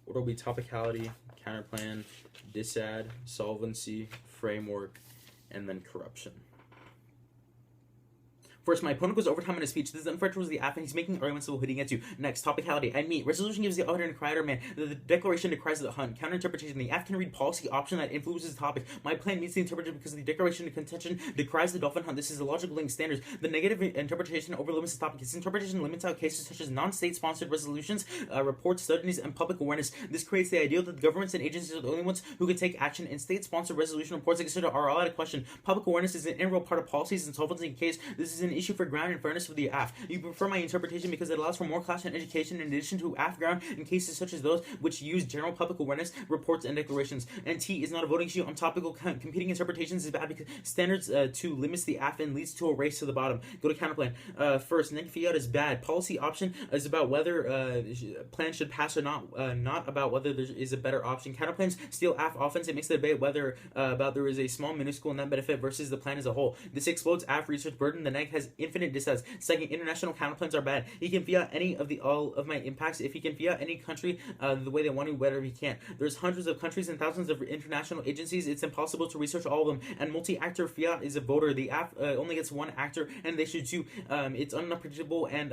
Order will be topicality, counterplan, disad, solvency, framework, and then corruption. First, my opponent goes overtime in his speech. This is unfair towards the app, and he's making arguments that will hitting at you. Next, topicality. I meet. Resolution gives the author and crier man. The declaration decries the hunt. Counterinterpretation. The app can read policy option that influences the topic. My plan meets the interpretation because the declaration of contention decries the dolphin hunt. This is the logical link standards. The negative interpretation overlimits the topic. Its interpretation limits out cases such as non-state sponsored resolutions, reports, studies, and public awareness. This creates the ideal that the governments and agencies are the only ones who can take action, and state-sponsored resolution reports are all out of question. Public awareness is an integral part of policies and solvency case. This is an issue for ground and fairness of the AF. You prefer my interpretation because it allows for more class and education in addition to AF ground in cases such as those which use general public awareness, reports, and declarations. And T is not a voting issue on topical competing interpretations is bad because standards to limits the AF and leads to a race to the bottom. Go to counterplan. First, neg fiat is bad. Policy option is about whether plan should pass or not about whether there is a better option. Counterplans steal AF offense. It makes the debate whether about there is a small minuscule net benefit versus the plan as a whole. This explodes AF research burden. The neg has infinite dissays. Second, international counterplans are bad. He can fiat any of all of my impacts. If he can fiat any country the way they want to, whatever he can. There's hundreds of countries and thousands of international agencies. It's impossible to research all of them. And multi-actor fiat is a voter. The app only gets one actor, and they should too. It's unpredictable, and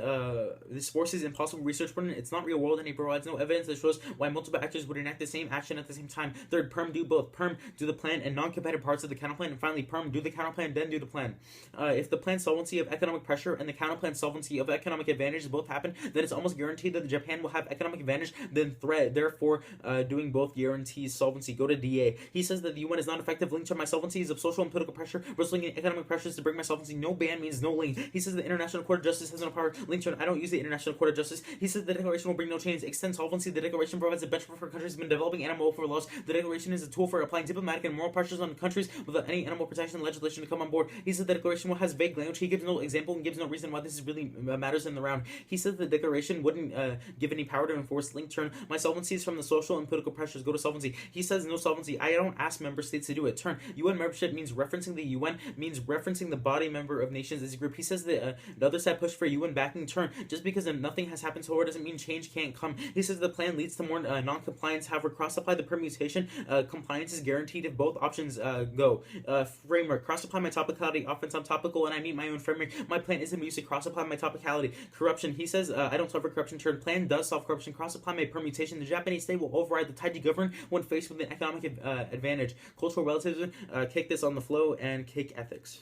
this forces impossible research burden. It's not real world, and it provides no evidence that shows why multiple actors would enact the same action at the same time. Third, perm do both. Perm do the plan and non-competitive parts of the counterplan, and finally, perm do the counterplan, then do the plan. If the plan solvency of economic pressure and the counterplan solvency of economic advantage both happen, then it's almost guaranteed that Japan will have economic advantage, then threat. Therefore, doing both guarantees solvency. Go to DA. He says that the UN is not effective. Linked to my solvencies of social and political pressure, resulting in economic pressures to bring my solvency. No ban means no link. He says the International Court of Justice has no power. Linked to I don't use the International Court of Justice. He says the declaration will bring no change. Extend solvency. The declaration provides a benchmark for countries who have been developing animal welfare laws. The declaration is a tool for applying diplomatic and moral pressures on countries without any animal protection legislation to come on board. He says the declaration has vague language. He gives no example and gives no reason why this is really matters in the round. He says the declaration wouldn't give any power to enforce link turn. My solvency is from the social and political pressures. Go to solvency. He says no solvency. I don't ask member states to do it. Turn. UN membership means referencing the UN, means referencing the body member of nations as a group. He says that the other side pushed for UN backing. Turn. Just because nothing has happened so far doesn't mean change can't come. He says the plan leads to more non-compliance. However, cross-apply the permutation. Compliance is guaranteed if both options go. Framework. Cross-apply my topicality. Offense on topical, and I meet my own framework. My plan isn't used to cross-apply my topicality. Corruption. He says I don't solve for corruption. Turn. Plan does solve corruption. Cross-apply my permutation. The Japanese state will override the Taiji government when faced with an economic advantage. Cultural relativism. Kick this on the flow and kick ethics.